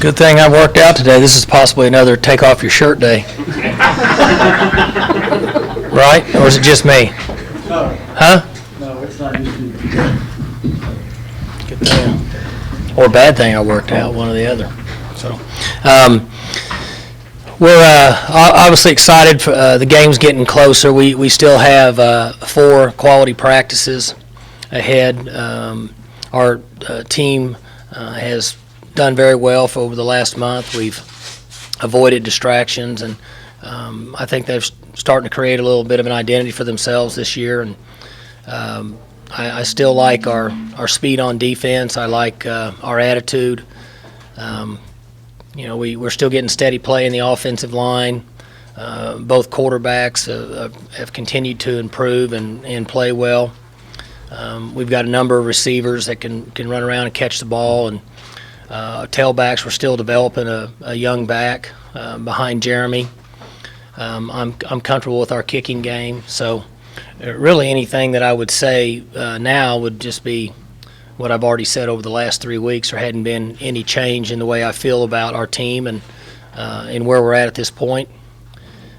Good thing I worked out today. This is possibly another take off your shirt day. Right? Or is it just me? No. Huh? No, it's not just you. Good thing. Or bad thing I worked out, one or the other. So, we're obviously excited for the game's getting closer. We still have 4 quality practices ahead. Our team has done very well for over the last month. We've avoided distractions, and I think they're starting to create a little bit of an identity for themselves this year. And I still like our speed on defense. I like our attitude. We're still getting steady play in the offensive line. Both quarterbacks have continued to improve and play well. We've got a number of receivers that can run around and catch the ball, and tailbacks, we're still developing a young back behind Jeremy. I'm comfortable with our kicking game. So really anything that I would say now would just be what I've already said over the last 3 weeks. There hadn't been any change in the way I feel about our team and where we're at this point.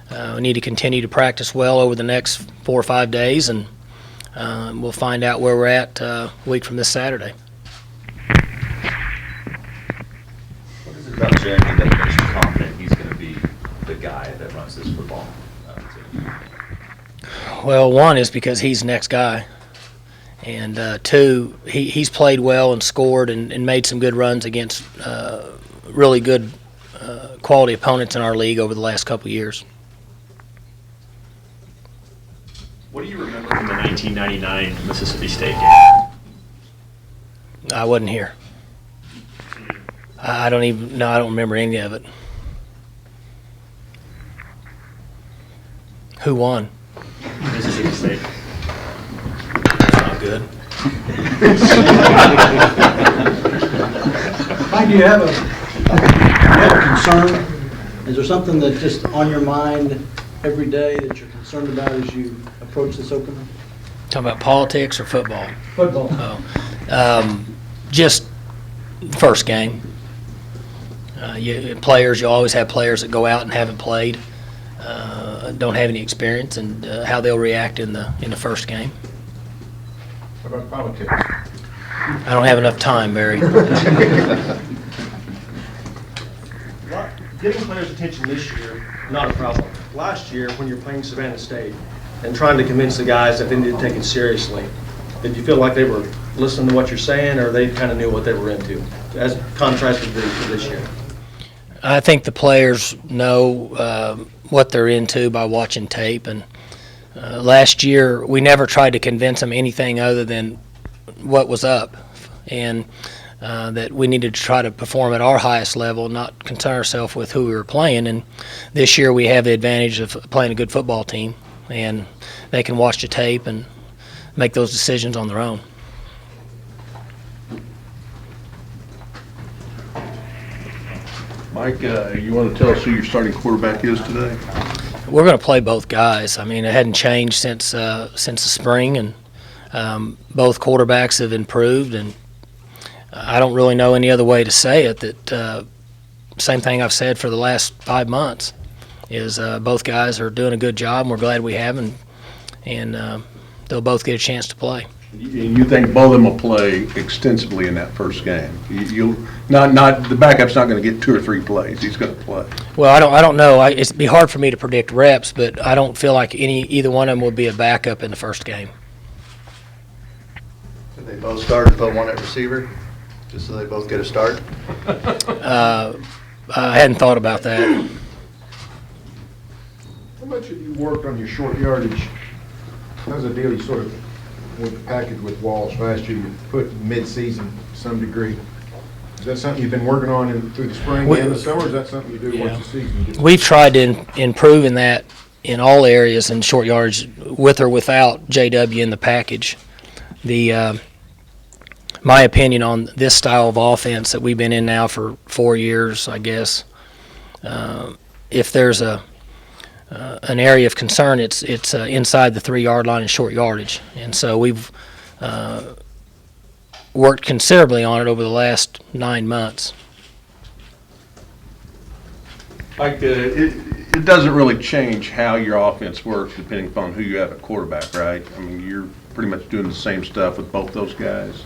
We need to continue to practice well over the next 4 or 5 days, and we'll find out where we're at a week from this Saturday. About Jeremy that makes you confident he's going to be the guy that runs this football team? Well, one is because he's the next guy, and 2, he's played well and scored and made some good runs against really good quality opponents in our league over the last couple of years. What do you remember from the 1999 Mississippi State game? I wasn't here. I don't remember any of it. Who won? Mississippi State. That's not good. Mike, do you have a concern? Is there something that's just on your mind every day that you're concerned about as you approach this opener? Talking about politics or football? Football. Oh, just first game. You always have players that go out and haven't played, don't have any experience, and how they'll react in the first game. What about politics? I don't have enough time, Barry. Getting players' attention this year, not a problem. Last year, when you're playing Savannah State and trying to convince the guys that they need to take it seriously, did you feel like they were listening to what you're saying, or they kind of knew what they were into, as contrasted to this year? I think the players know what they're into by watching tape, and last year we never tried to convince them anything other than what was up, and that we needed to try to perform at our highest level, not concern ourselves with who we were playing. And this year we have the advantage of playing a good football team, and they can watch the tape and make those decisions on their own. Mike, you want to tell us who your starting quarterback is today? We're going to play both guys. I mean, it hadn't changed since the spring, and both quarterbacks have improved, and I don't really know any other way to say it. That same thing I've said for the last 5 months is both guys are doing a good job, and we're glad we have them, and they'll both get a chance to play. And you think both of them will play extensively in that first game? You'll not the backup's not going to get 2 or 3 plays. He's going to play. Well, I don't know. It'd be hard for me to predict reps, but I don't feel like either one of them would be a backup in the first game. Did they both start and put one at receiver, just so they both get a start? I hadn't thought about that. How much have you worked on your short yardage? How's the deal you sort of with the package with Walsh last year? You put mid-season to some degree. Is that something you've been working on through the spring and the summer? Or is that something you do once the season gets? We've tried to improve in that in all areas in short yardage, with or without JW in the package. My opinion on this style of offense that we've been in now for 4 years, I guess, if there's an area of concern, it's inside the 3-yard line in short yardage. And so we've worked considerably on it over the last 9 months. Like, it doesn't really change how your offense works depending upon who you have at quarterback, right? I mean, you're pretty much doing the same stuff with both those guys.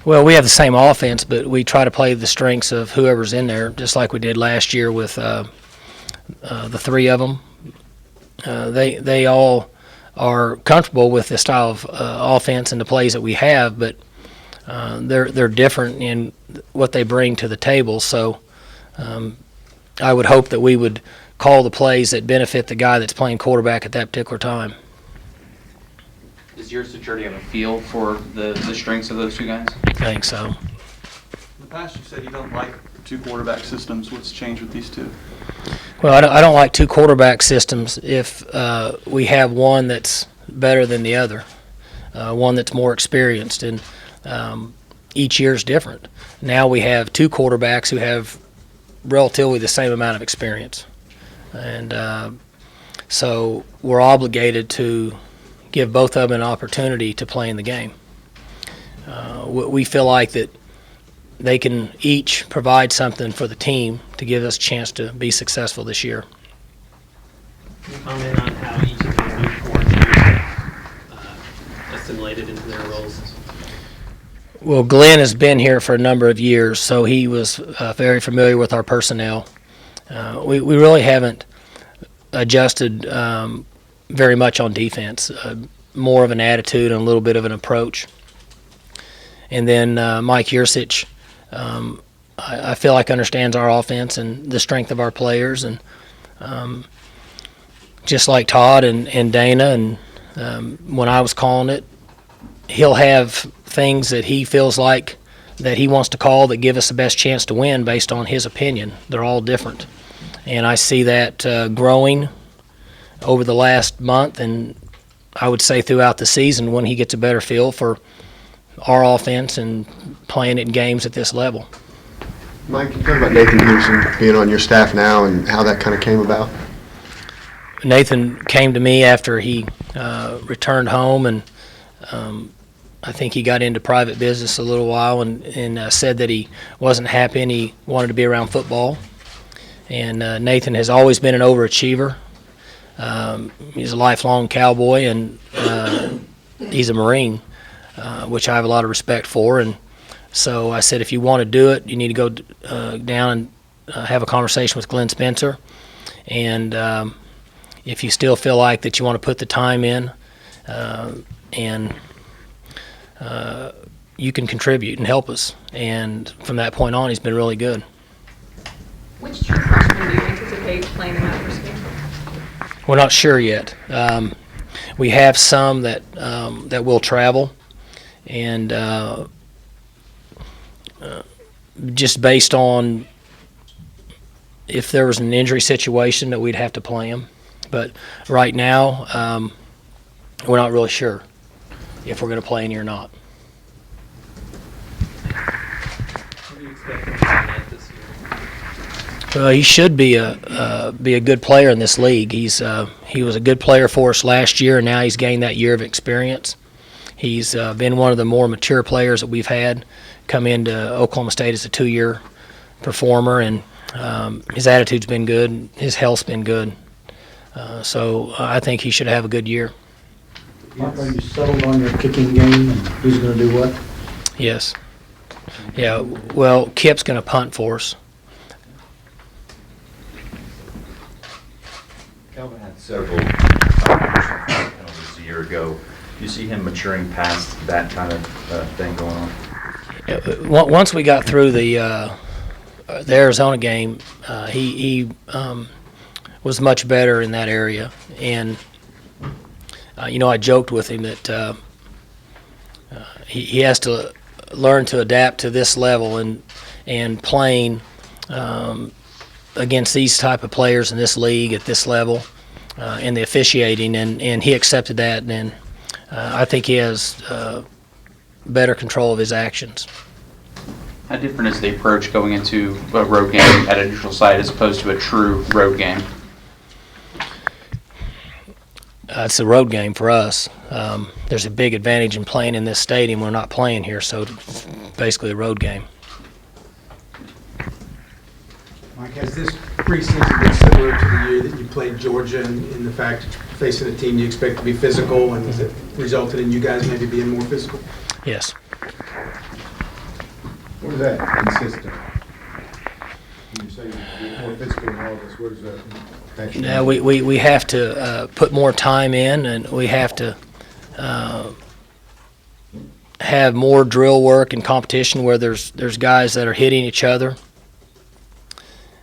Well, we have the same offense, but we try to play the strengths of whoever's in there, just like we did last year with the 3 of them. They all are comfortable with the style of offense and the plays that we have, but they're different in what they bring to the table. So I would hope that we would call the plays that benefit the guy that's playing quarterback at that particular time. Does your security have a feel for the strengths of those two guys? I think so. In the past, you said you don't like 2 quarterback systems. What's changed with these 2? Well, I don't like 2 quarterback systems if we have one that's better than the other, one that's more experienced, and each year is different. Now we have 2 quarterbacks who have relatively the same amount of experience, and so we're obligated to give both of them an opportunity to play in the game. We feel like that they can each provide something for the team to give us a chance to be successful this year. Can you comment on how each of the new coordinators have assimilated into their roles? Well, Glenn has been here for a number of years, so he was very familiar with our personnel. We really haven't adjusted very much on defense, more of an attitude and a little bit of an approach. And then Mike Yursich, I feel like understands our offense and the strength of our players, and just like Todd and Dana, and when I was calling it, he'll have things that he feels like that he wants to call that give us the best chance to win based on his opinion. They're all different, and I see that growing over the last month, and I would say throughout the season when he gets a better feel for our offense and playing it in games at this level. Mike, can you talk about Nathan Peterson being on your staff now and how that kind of came about? Nathan came to me after he returned home, and I think he got into private business a little while and said that he wasn't happy and he wanted to be around football. And Nathan has always been an overachiever. He's a lifelong cowboy, and he's a Marine, which I have a lot of respect for. And so I said, if you want to do it, you need to go down and have a conversation with Glenn Spencer. And if you still feel like that you want to put the time in, and you can contribute and help us. And from that point on, he's been really good. Which true freshman do you anticipate playing in that first game? We're not sure yet. We have some that will travel, and just based on if there was an injury situation that we'd have to play them. But right now, we're not really sure if we're going to play any or not. What do you expect from Barnett this year? He should be a good player in this league. He was a good player for us last year, and now he's gained that year of experience. He's been one of the more mature players that we've had come into Oklahoma State as a 2-year performer, and his attitude's been good. His health's been good. So I think he should have a good year. Mark, are you settled on your kicking game and who's going to do what? Yes. Yeah, well, Kip's going to punt for us. Calvin had several penalties a year ago. Do you see him maturing past that kind of thing going on? Once we got through the Arizona game, he was much better in that area. And, I joked with him that he has to learn to adapt to this level and playing against these type of players in this league at this level. in the officiating, and he accepted that, and I think he has better control of his actions. How different is the approach going into a road game at a neutral site as opposed to a true road game? It's a road game for us. There's a big advantage in playing in this stadium. We're not playing here, so it's basically a road game. Mike, has this preseason been similar to the year that you played Georgia in the fact that you're facing a team you expect to be physical, and has it resulted in you guys maybe being more physical? Yes. What does that consist of? When you say you're more physical in August, what does that actually Now mean? we have to put more time in, and we have to have more drill work and competition where there's guys that are hitting each other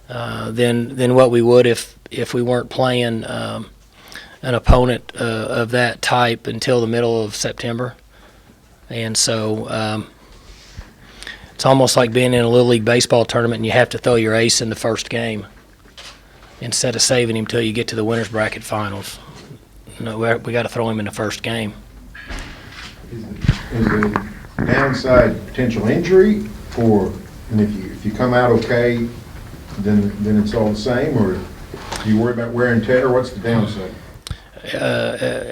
than what we would if we weren't playing an opponent of that type until the middle of September. And so it's almost like being in a Little League baseball tournament and you have to throw your ace in the first game instead of saving him till you get to the winner's bracket finals. No, we got to throw him in the first game. Is the downside potential injury, or, and if you come out okay, then it's all the same, or do you worry about wear and tear? What's the downside?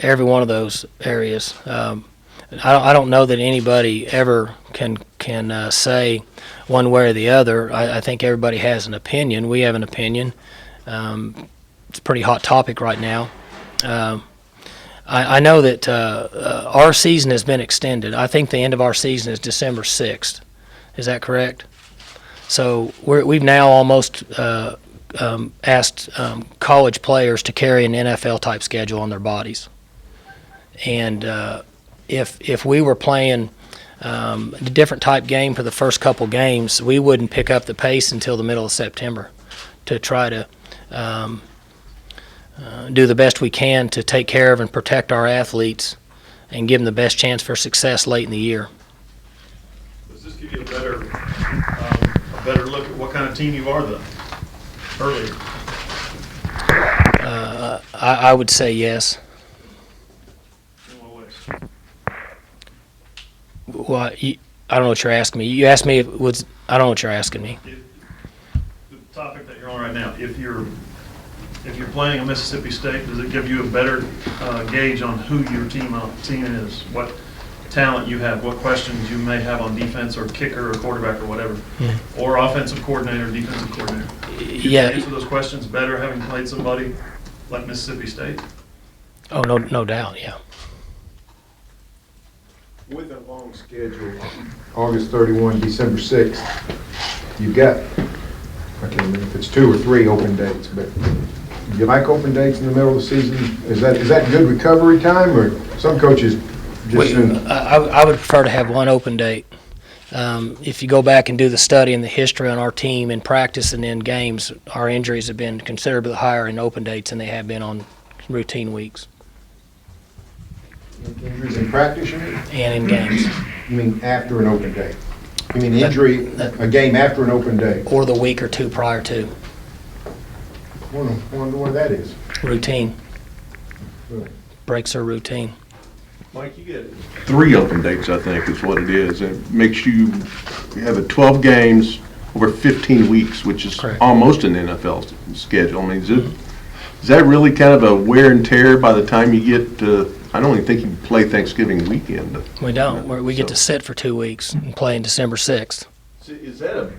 Every one of those areas. I don't know that anybody ever can say one way or the other. I think everybody has an opinion. We have an opinion. It's a pretty hot topic right now. I know that our season has been extended. I think the end of our season is December 6th. Is that correct? So we've now almost asked college players to carry an NFL-type schedule on their bodies. And if we were playing a different type game for the first couple games, we wouldn't pick up the pace until the middle of September to try to do the best we can to take care of and protect our athletes and give them the best chance for success late in the year. Does this give you a better look at what kind of team you are earlier? I would say yes. In what ways? Well, I don't know what you're asking me. You asked me if it was. I don't know what you're asking me. The topic that you're on right now, if you're playing a Mississippi State, does it give you a better gauge on who your team is, what talent you have, what questions you may have on defense or kicker or quarterback or whatever, or offensive coordinator, defensive coordinator? Yeah. Answer those questions better having played somebody like Mississippi State? Oh, no doubt, yeah. With a long schedule, August 31, December 6th, you've got, I can't remember if it's 2 or 3 open dates, but you like open dates in the middle of the season? Is that good recovery time, or some coaches just I would prefer to have one open date. If you go back and do the study and the history on our team in practice and in games, our injuries have been considerably higher in open dates than they have been on routine weeks. injuries in practice, you mean? And in games. You mean after an open day? You mean injury, a game after an open day? Or the week or two prior to. Wonder what that is. Routine. Really? Breaks our routine. Mike, you get 3 open dates, I think, is what it is. It makes you have a 12 games over 15 weeks, which is Correct. almost an NFL schedule. I mean, is that really kind of a wear and tear by the time you get to, I don't even think you play Thanksgiving weekend. We don't. We get to sit for 2 weeks and play in December 6th. Is that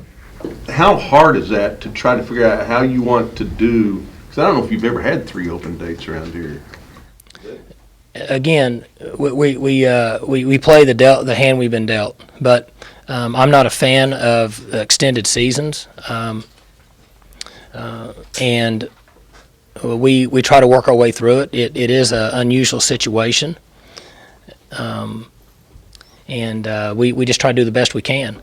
how hard is that to try to figure out how you want to do, because I don't know if you've ever had 3 open dates around here. Again, we play the hand we've been dealt, but I'm not a fan of extended seasons, and we try to work our way through it. It is an unusual situation, and we just try to do the best we can.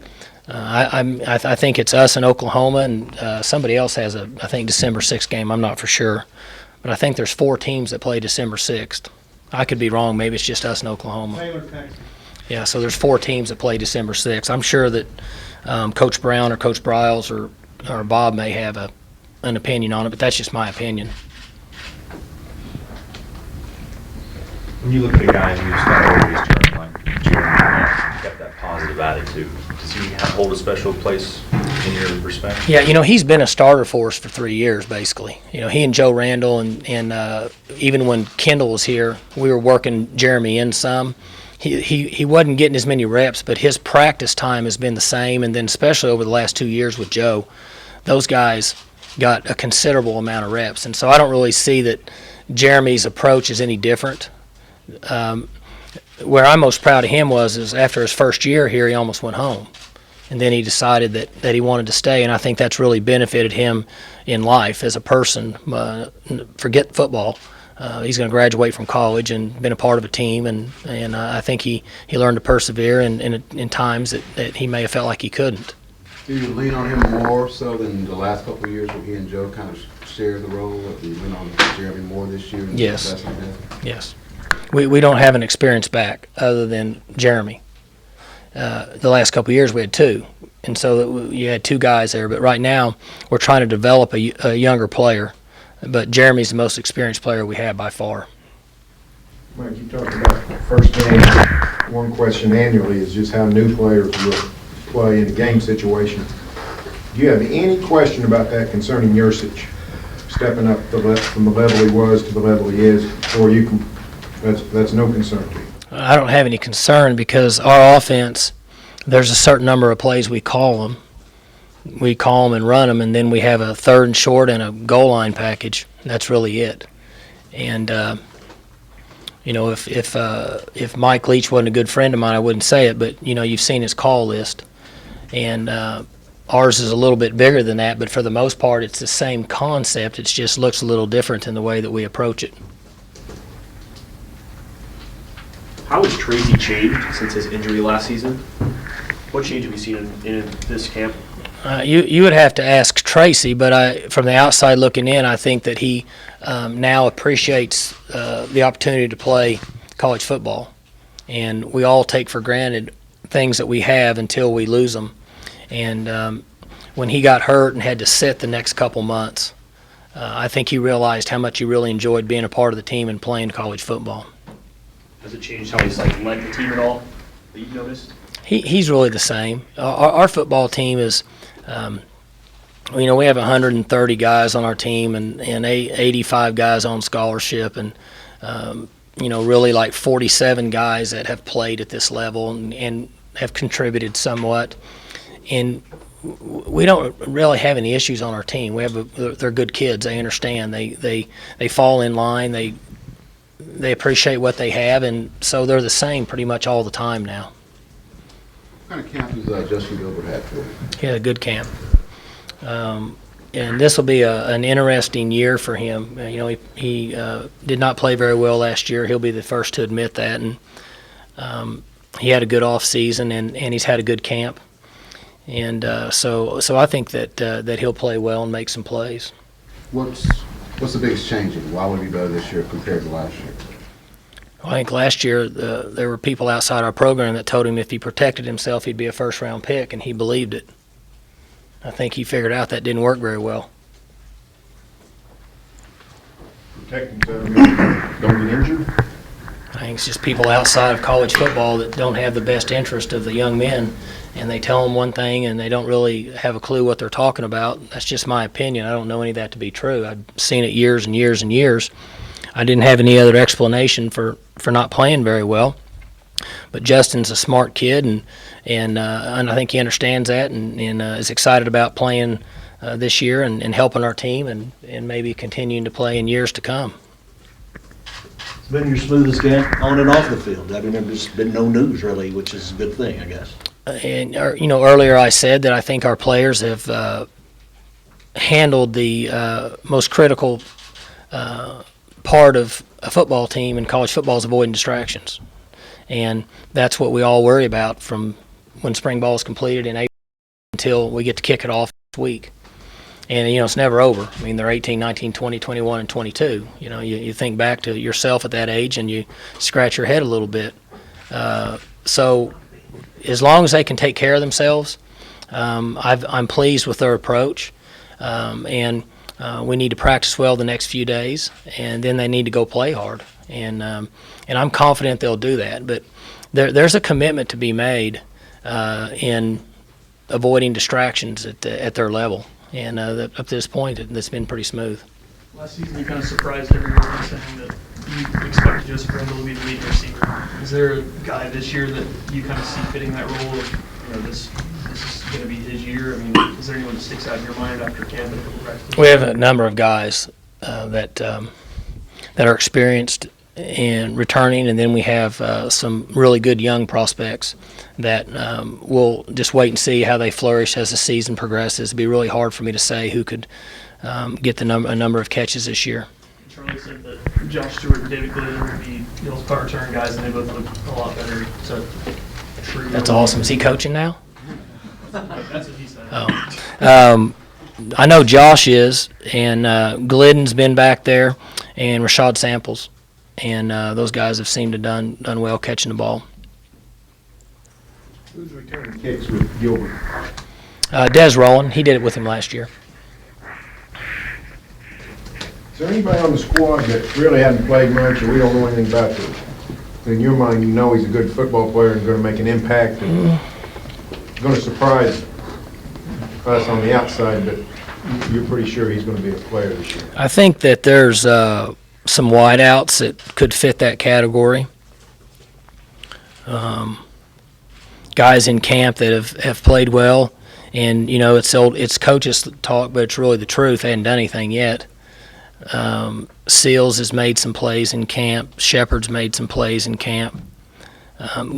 I think it's us in Oklahoma, and somebody else has I think December 6th game. I'm not for sure, but I think there's 4 teams that play December 6th. I could be wrong. Maybe it's just us in Oklahoma. Taylor, Texas. Yeah, so there's 4 teams that play December 6th. I'm sure that Coach Brown or Coach Bryles or Bob may have an opinion on it, but that's just my opinion. When you look at a guy who's got always turned like Jeremy, got that positive attitude, does he hold a special place in your respect? Yeah, he's been a starter for us for 3 years, basically. He and Joe Randall, and even when Kendall was here, we were working Jeremy in some. He wasn't getting as many reps, but his practice time has been the same, and then especially over the last 2 years with Joe, those guys got a considerable amount of reps. And so I don't really see that Jeremy's approach is any different. Where I'm most proud of him is after his first year here, he almost went home. And then he decided that he wanted to stay, and I think that's really benefited him in life as a person. Forget football. He's going to graduate from college and been a part of a team, and I think he learned to persevere in times that he may have felt like he couldn't. Do you lean on him more so than the last couple of years where he and Joe kind of shared the role? Or do you lean on Jeremy more this year? Yes. Yes. We don't have an experienced back other than Jeremy. The last couple of years we had two, and so you had two guys there. But right now we're trying to develop a younger player. But Jeremy's the most experienced player we have by far. Mike, you talked about first game. One question annually is just how new players will play in a game situation. Do you have any question about that concerning Yurcich stepping up from the level he was to the level he is, or that's no concern to you? I don't have any concern because our offense, there's a certain number of plays we call them. We call them and run them, and then we have a third and short and a goal line package. That's really it. And if Mike Leach wasn't a good friend of mine, I wouldn't say it. But you've seen his call list, and ours is a little bit bigger than that. But for the most part, it's the same concept. It just looks a little different in the way that we approach it. How has Tracy changed since his injury last season? What change have you seen in this camp? You would have to ask Tracy, but from the outside looking in, I think that he now appreciates the opportunity to play college football. And we all take for granted things that we have until we lose them. And when he got hurt and had to sit the next couple months, I think he realized how much he really enjoyed being a part of the team and playing college football. Has it changed how he's led the team at all that you've noticed? He's really the same. Our football team is, we have 130 guys on our team and 85 guys on scholarship, and really like 47 guys that have played at this level and have contributed somewhat. And we don't really have any issues on our team. They're good kids. They understand. They fall in line. They appreciate what they have, and so they're the same pretty much all the time now. What kind of camp has Justin Gilbert had for you? He had a good camp. And this will be an interesting year for him. He did not play very well last year. He'll be the first to admit that. And he had a good off season, and he's had a good camp. And so I think that he'll play well and make some plays. What's the biggest change? Why would he be better this year compared to last year? I think last year there were people outside our program that told him if he protected himself, he'd be a first-round pick, and he believed it. I think he figured out that didn't work very well. Protect himself, don't get injured? I think it's just people outside of college football that don't have the best interest of the young men, and they tell them one thing and they don't really have a clue what they're talking about. That's just my opinion. I don't know any of that to be true. I've seen it years and years and years. I didn't have any other explanation for not playing very well. But Justin's a smart kid, and I think he understands that and is excited about playing this year and helping our team and maybe continuing to play in years to come. It's been your smoothest game on and off the field. I mean, there's been no news really, which is a good thing, I guess. And earlier I said that I think our players have handled the most critical part of a football team in college football is avoiding distractions. And that's what we all worry about from when spring ball is completed in April until we get to kick it off this week. And, it's never over. I mean, they're 18, 19, 20, 21, and 22. You think back to yourself at that age and you scratch your head a little bit. So as long as they can take care of themselves, I'm pleased with their approach. And we need to practice well the next few days, and then they need to go play hard. and I'm confident they'll do that. But there's a commitment to be made in avoiding distractions at their level, and up to this point, that's been pretty smooth. Last season, you kind of surprised everyone by saying that you expected Joseph Randall to be the leading receiver. Is there a guy this year that you kind of see fitting that role of, this is going to be his year? I mean, is there anyone that sticks out in your mind after camp and a couple practices? We have a number of guys that are experienced in returning, and then we have some really good young prospects that we'll just wait and see how they flourish as the season progresses. It'd be really hard for me to say who could get a number of catches this year. Charlie said that Josh Stewart and David Glidden would be Neil's punt return guys, and they both look a lot better. So true. That's awesome. Is he coaching now? That's what he said. Oh. I know Josh is, and Glidden's been back there, and Rashad Samples, and those guys have seemed to done well catching the ball. Who's returning kicks with Gilbert? Des Rowland, he did it with him last year. Is there anybody on the squad that really hasn't played much or we don't know anything about this? In your mind, you know he's a good football player and going to make an impact and going to surprise us on the outside, but you're pretty sure he's going to be a player this year. I think that there's some wideouts that could fit that category. Guys in camp that have played well, and it's coaches talk, but it's really the truth. They hadn't done anything yet. Seals has made some plays in camp. Shepard's made some plays in camp.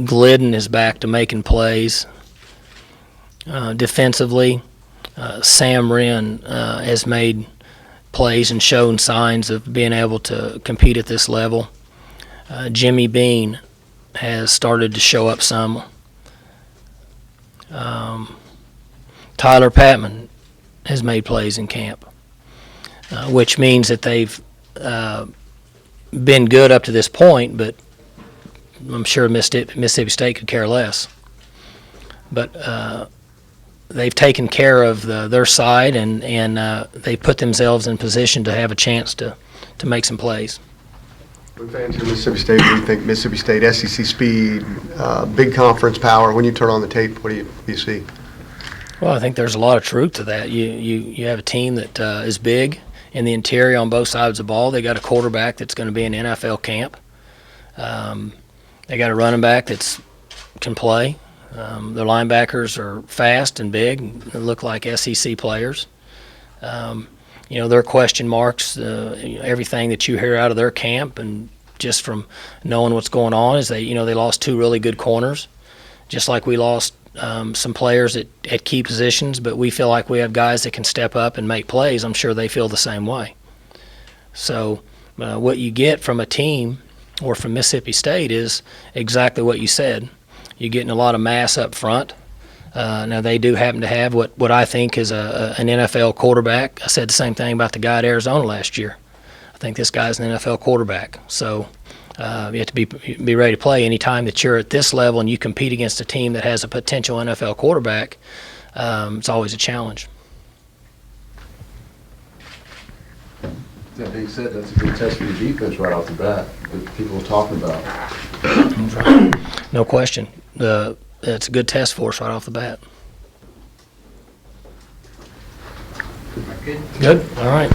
Glidden is back to making plays. Defensively, Sam Wren has made plays and shown signs of being able to compete at this level. Jimmy Bean has started to show up some. Tyler Patman has made plays in camp, which means that they've been good up to this point, but I'm sure Mississippi State could care less. But they've taken care of their side, and they put themselves in position to have a chance to make some plays. When fans hear Mississippi State, what do you think? Mississippi State, SEC speed, big conference power. When you turn on the tape, what do you see? Well, I think there's a lot of truth to that. You have a team that is big in the interior on both sides of the ball. They got a quarterback that's going to be in NFL camp. They got a running back that can play. Their linebackers are fast and big. They look like SEC players. Their question marks, everything that you hear out of their camp, and just from knowing what's going on, is they lost two really good corners, just like we lost some players at key positions, but we feel like we have guys that can step up and make plays. I'm sure they feel the same way. So what you get from a team or from Mississippi State is exactly what you said. You're getting a lot of mass up front. Now, they do happen to have what I think is an NFL quarterback. I said the same thing about the guy at Arizona last year. I think this guy's an NFL quarterback. So you have to be ready to play. Anytime that you're at this level and you compete against a team that has a potential NFL quarterback, it's always a challenge. That being said, that's a good test for your defense right off the bat that people are talking about. No question. It's a good test for us right off the bat. Good? All right.